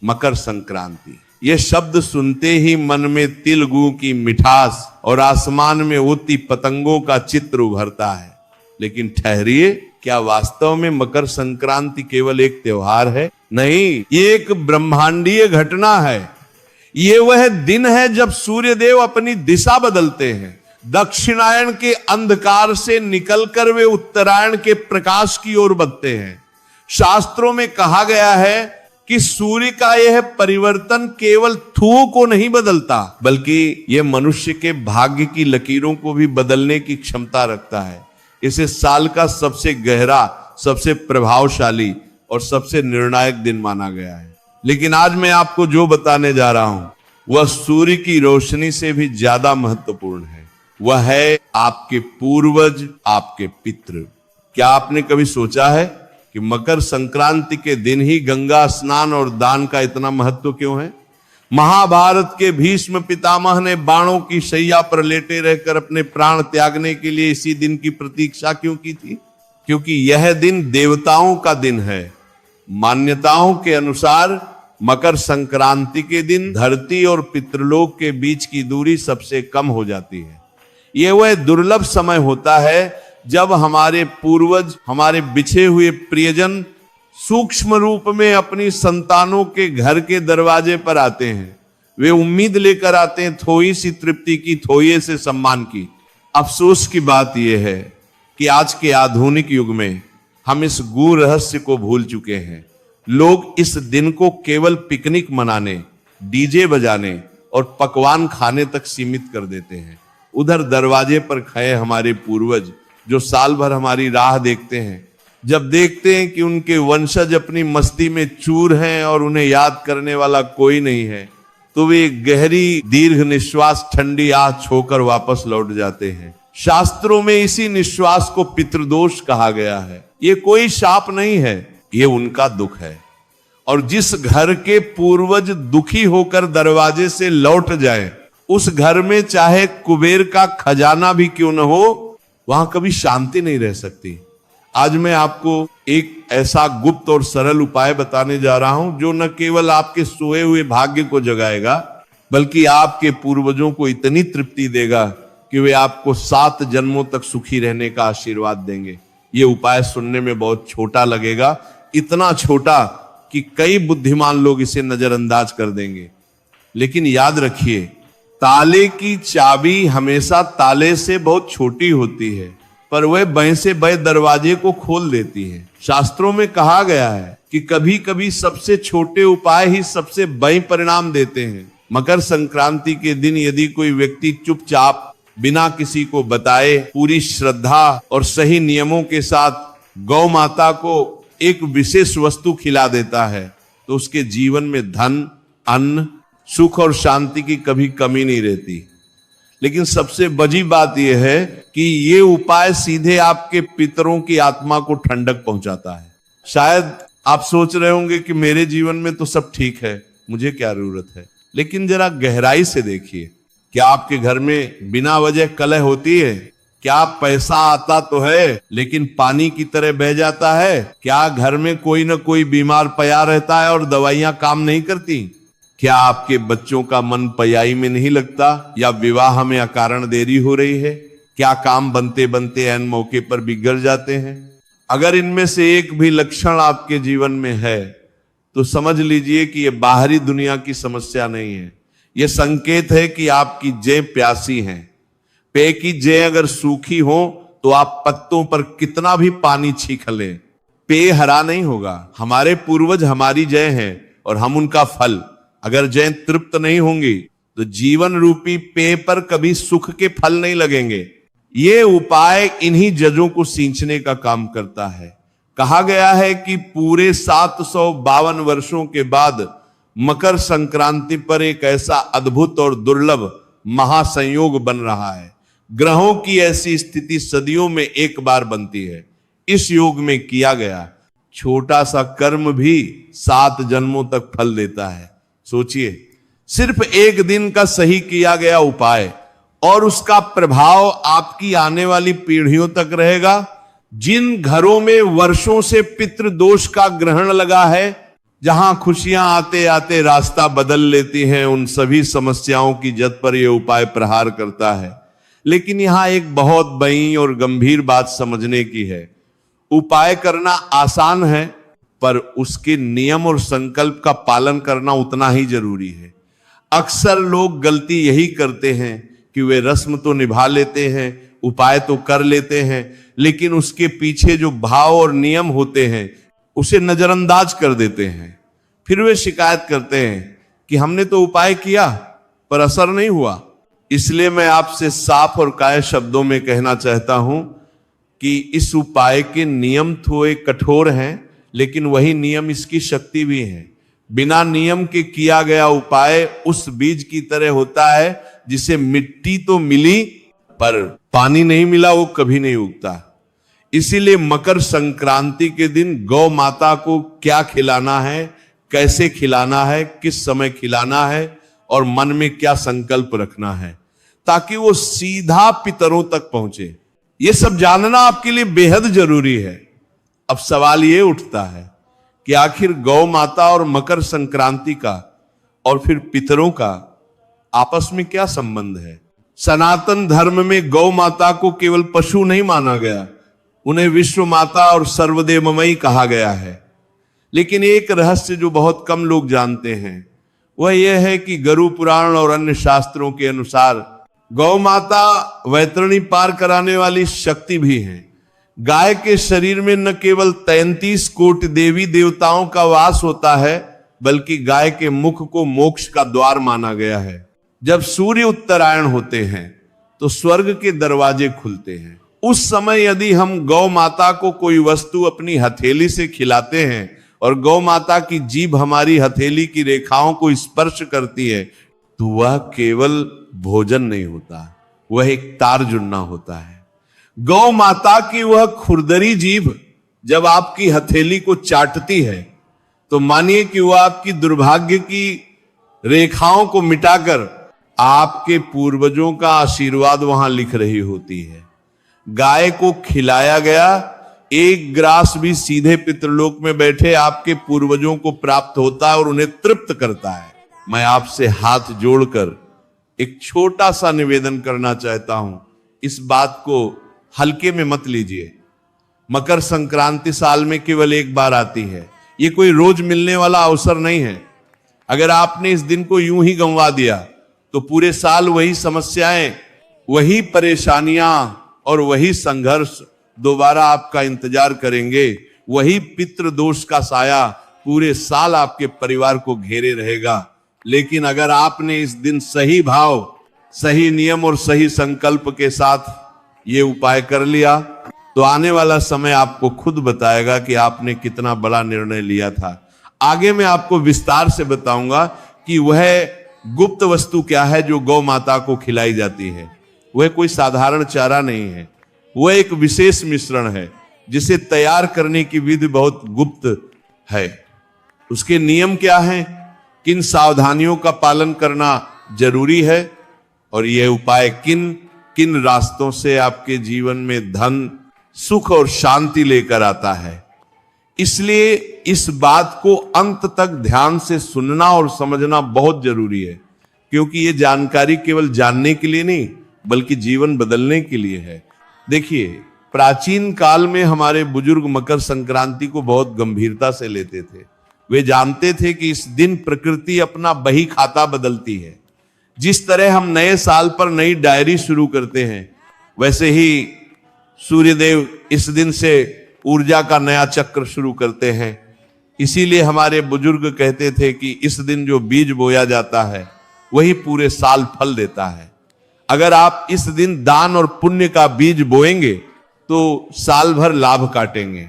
मकर संक्रांति। ये शब्द सुनते ही मन में तिल गुड़ की मिठास और आसमान में उड़ती पतंगों का चित्र उभरता है। लेकिन ठहरिए, क्या वास्तव में मकर संक्रांति केवल एक त्योहार है? नहीं, ये एक ब्रह्मांडीय घटना है। ये वह दिन है जब सूर्यदेव अपनी दिशा बदलते हैं। दक्षिणायन के अंधकार से निकलकर वे उत्तरायण के प्रकाश की ओर बढ़ते हैं। शास्त्रों में कहा गया है कि सूर्य का यह परिवर्तन केवल थूओं को नहीं बदलता, बल्कि यह मनुष्य के भाग्य की लकीरों को भी बदलने की क्षमता रखता है। इसे साल का सबसे गहरा, सबसे प्रभावशाली और सबसे निर्णायक दिन माना गया है। लेकिन आज मैं आपको जो बताने जा रहा हूं वह सूर्य की रोशनी से भी ज्यादा महत्वपूर्ण है। वह है आपके पूर्वज, आपके पितृ। क्या आपने कभी सोचा है कि मकर संक्रांति के दिन ही गंगा स्नान और दान का इतना महत्व क्यों है? महाभारत के भीष्म पितामह ने बाणों की शैया पर लेटे रहकर अपने प्राण त्यागने के लिए इसी दिन की प्रतीक्षा क्यों की थी? क्योंकि यह दिन देवताओं का दिन है। मान्यताओं के अनुसार मकर संक्रांति के दिन धरती और पितृलोक के बीच की दूरी सबसे कम हो जाती है। यह वह दुर्लभ समय होता है जब हमारे पूर्वज, हमारे बिछे हुए प्रियजन सूक्ष्म रूप में अपनी संतानों के घर के दरवाजे पर आते हैं। वे उम्मीद लेकर आते हैं थोड़ी सी तृप्ति की, थोड़े से सम्मान की। अफसोस की बात यह है कि आज के आधुनिक युग में हम इस गूढ़ रहस्य को भूल चुके हैं। लोग इस दिन को केवल पिकनिक मनाने, डीजे बजाने और पकवान खाने तक सीमित कर देते हैं। उधर दरवाजे पर खड़े हमारे पूर्वज जो साल भर हमारी राह देखते हैं, जब देखते हैं कि उनके वंशज अपनी मस्ती में चूर हैं और उन्हें याद करने वाला कोई नहीं है, तो वे गहरी दीर्घ निश्वास, ठंडी आह छोकर वापस लौट जाते हैं। शास्त्रों में इसी निश्वास को पितृदोष कहा गया है। ये कोई शाप नहीं है, ये उनका दुख है। और जिस घर के पूर्वज दुखी होकर दरवाजे से लौट जाए, उस घर में चाहे कुबेर का खजाना भी क्यों न हो, वहां कभी शांति नहीं रह सकती। आज मैं आपको एक ऐसा गुप्त और सरल उपाय बताने जा रहा हूं जो न केवल आपके सोए हुए भाग्य को जगाएगा, बल्कि आपके पूर्वजों को इतनी तृप्ति देगा कि वे आपको 7 जन्मों तक सुखी रहने का आशीर्वाद देंगे। ये उपाय सुनने में बहुत छोटा लगेगा, इतना छोटा कि कई बुद्धिमान लोग इसे नजरअंदाज कर देंगे। लेकिन याद रखिए, ताले की चाबी हमेशा ताले से बहुत छोटी होती है, पर वह बय से बय दरवाजे को खोल देती है। शास्त्रों में कहा गया है कि कभी कभी सबसे छोटे उपाय ही सबसे बय परिणाम देते हैं। मकर संक्रांति के दिन यदि कोई व्यक्ति चुपचाप बिना किसी को बताए पूरी श्रद्धा और सही नियमों के साथ गौ माता को एक विशेष वस्तु खिला देता है, तो उसके जीवन में धन, अन्न, सुख और शांति की कभी कमी नहीं रहती। लेकिन सबसे बड़ी बात यह है कि ये उपाय सीधे आपके पितरों की आत्मा को ठंडक पहुंचाता है। शायद आप सोच रहे होंगे कि मेरे जीवन में तो सब ठीक है, मुझे क्या जरूरत है। लेकिन जरा गहराई से देखिए, क्या आपके घर में बिना वजह कलह होती है? क्या पैसा आता तो है लेकिन पानी की तरह बह जाता है? क्या घर में कोई ना कोई बीमार पया रहता है और दवाइयां काम नहीं करती? क्या आपके बच्चों का मन पयाई में नहीं लगता, या विवाह में अकारण देरी हो रही है? क्या काम बनते बनते ऐन मौके पर बिगड़ जाते हैं? अगर इनमें से एक भी लक्षण आपके जीवन में है तो समझ लीजिए कि यह बाहरी दुनिया की समस्या नहीं है। यह संकेत है कि आपकी जें प्यासी हैं। पेय की जें अगर सूखी हो तो आप पत्तों पर कितना भी पानी छींक लें, पेय हरा नहीं होगा। हमारे पूर्वज हमारी जय हैं और हम उनका फल। अगर जय तृप्त नहीं होंगी तो जीवन रूपी पेय पर कभी सुख के फल नहीं लगेंगे। ये उपाय इन्हीं जजों को सींचने का काम करता है। कहा गया है कि पूरे 752 वर्षों के बाद मकर संक्रांति पर एक ऐसा अद्भुत और दुर्लभ महासंयोग बन रहा है। ग्रहों की ऐसी स्थिति सदियों में एक बार बनती है। इस योग में किया गया छोटा सा कर्म भी 7 जन्मों तक फल देता है। सोचिए, सिर्फ एक दिन का सही किया गया उपाय और उसका प्रभाव आपकी आने वाली पीढ़ियों तक रहेगा। जिन घरों में वर्षों से पितृदोष का ग्रहण लगा है, जहां खुशियां आते आते रास्ता बदल लेती हैं, उन सभी समस्याओं की जद पर यह उपाय प्रहार करता है। लेकिन यहां एक बहुत बड़ी और गंभीर बात समझने की है। उपाय करना आसान है, पर उसके नियम और संकल्प का पालन करना उतना ही जरूरी है। अक्सर लोग गलती यही करते हैं कि वे रस्म तो निभा लेते हैं, उपाय तो कर लेते हैं, लेकिन उसके पीछे जो भाव और नियम होते हैं उसे नजरअंदाज कर देते हैं। फिर वे शिकायत करते हैं कि हमने तो उपाय किया पर असर नहीं हुआ। इसलिए मैं आपसे साफ और काये शब्दों में कहना चाहता हूं कि इस उपाय के नियम थोड़े कठोर हैं, लेकिन वही नियम इसकी शक्ति भी है। बिना नियम के किया गया उपाय उस बीज की तरह होता है जिसे मिट्टी तो मिली पर पानी नहीं मिला, वो कभी नहीं उगता। इसीलिए मकर संक्रांति के दिन गौ माता को क्या खिलाना है, कैसे खिलाना है, किस समय खिलाना है और मन में क्या संकल्प रखना है, ताकि वो सीधा पितरों तक पहुंचे, ये सब जानना आपके लिए बेहद जरूरी है। अब सवाल ये उठता है कि आखिर गौ माता और मकर संक्रांति का और फिर पितरों का आपस में क्या संबंध है। सनातन धर्म में गौ माता को केवल पशु नहीं माना गया, उन्हें विश्व माता और सर्वदेवमयी कहा गया है। लेकिन एक रहस्य जो बहुत कम लोग जानते हैं वह यह है कि गरुड़ पुराण और अन्य शास्त्रों के अनुसार गौ माता वैतरणी पार कराने वाली शक्ति भी है। गाय के शरीर में न केवल 33 कोटि देवी देवताओं का वास होता है, बल्कि गाय के मुख को मोक्ष का द्वार माना गया है। जब सूर्य उत्तरायण होते हैं तो स्वर्ग के दरवाजे खुलते हैं। उस समय यदि हम गौ माता को कोई वस्तु अपनी हथेली से खिलाते हैं और गौ माता की जीभ हमारी हथेली की रेखाओं को स्पर्श करती है, तो वह केवल भोजन नहीं होता, वह एक तार जुड़ना होता है। गौ माता की वह खुरदरी जीभ जब आपकी हथेली को चाटती है तो मानिए कि वह आपकी दुर्भाग्य की रेखाओं को मिटाकर आपके पूर्वजों का आशीर्वाद वहां लिख रही होती है। गाय को खिलाया गया एक ग्रास भी सीधे पितृलोक में बैठे आपके पूर्वजों को प्राप्त होता है और उन्हें तृप्त करता है। मैं आपसे हाथ जोड़कर एक छोटा सा निवेदन करना चाहता हूं, इस बात को हल्के में मत लीजिए। मकर संक्रांति साल में केवल एक बार आती है, ये कोई रोज मिलने वाला अवसर नहीं है। अगर आपने इस दिन को यूं ही गंवा दिया तो पूरे साल वही समस्याएं, वही परेशानियां और वही संघर्ष दोबारा आपका इंतजार करेंगे। वही पितृ दोष का साया पूरे साल आपके परिवार को घेरे रहेगा। लेकिन अगर आपने इस दिन सही भाव, सही नियम और सही संकल्प के साथ ये उपाय कर लिया तो आने वाला समय आपको खुद बताएगा कि आपने कितना बड़ा निर्णय लिया था। आगे मैं आपको विस्तार से बताऊंगा कि वह गुप्त वस्तु क्या है जो गौ माता को खिलाई जाती है। वह कोई साधारण चारा नहीं है, वह एक विशेष मिश्रण है जिसे तैयार करने की विधि बहुत गुप्त है। उसके नियम क्या हैं, किन सावधानियों का पालन करना जरूरी है और यह उपाय किन किन रास्तों से आपके जीवन में धन, सुख और शांति लेकर आता है। इसलिए इस बात को अंत तक ध्यान से सुनना और समझना बहुत जरूरी है, क्योंकि यह जानकारी केवल जानने के लिए नहीं बल्कि जीवन बदलने के लिए है। देखिए, प्राचीन काल में हमारे बुजुर्ग मकर संक्रांति को बहुत गंभीरता से लेते थे। वे जानते थे कि इस दिन प्रकृति अपना बही खाता बदलती है। जिस तरह हम नए साल पर नई डायरी शुरू करते हैं, वैसे ही सूर्यदेव इस दिन से ऊर्जा का नया चक्र शुरू करते हैं। इसीलिए हमारे बुजुर्ग कहते थे कि इस दिन जो बीज बोया जाता है वही पूरे साल फल देता है। अगर आप इस दिन दान और पुण्य का बीज बोएंगे तो साल भर लाभ काटेंगे,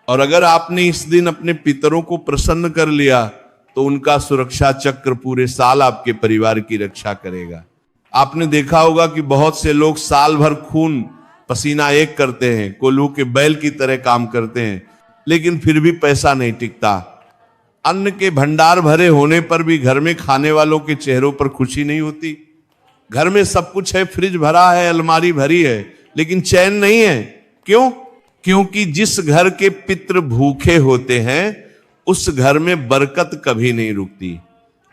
और अगर आपने इस दिन अपने पितरों को प्रसन्न कर लिया तो उनका सुरक्षा चक्र पूरे साल आपके परिवार की रक्षा करेगा। आपने देखा होगा कि बहुत से लोग साल भर खून पसीना एक करते हैं, कोल्हू के बैल की तरह काम करते हैं, लेकिन फिर भी पैसा नहीं टिकता। अन्न के भंडार भरे होने पर भी घर में खाने वालों के चेहरों पर खुशी नहीं होती। घर में सब कुछ है, फ्रिज भरा है, अलमारी भरी है, लेकिन चैन नहीं है। क्यों? क्योंकि जिस घर के पितृ भूखे होते हैं उस घर में बरकत कभी नहीं रुकती।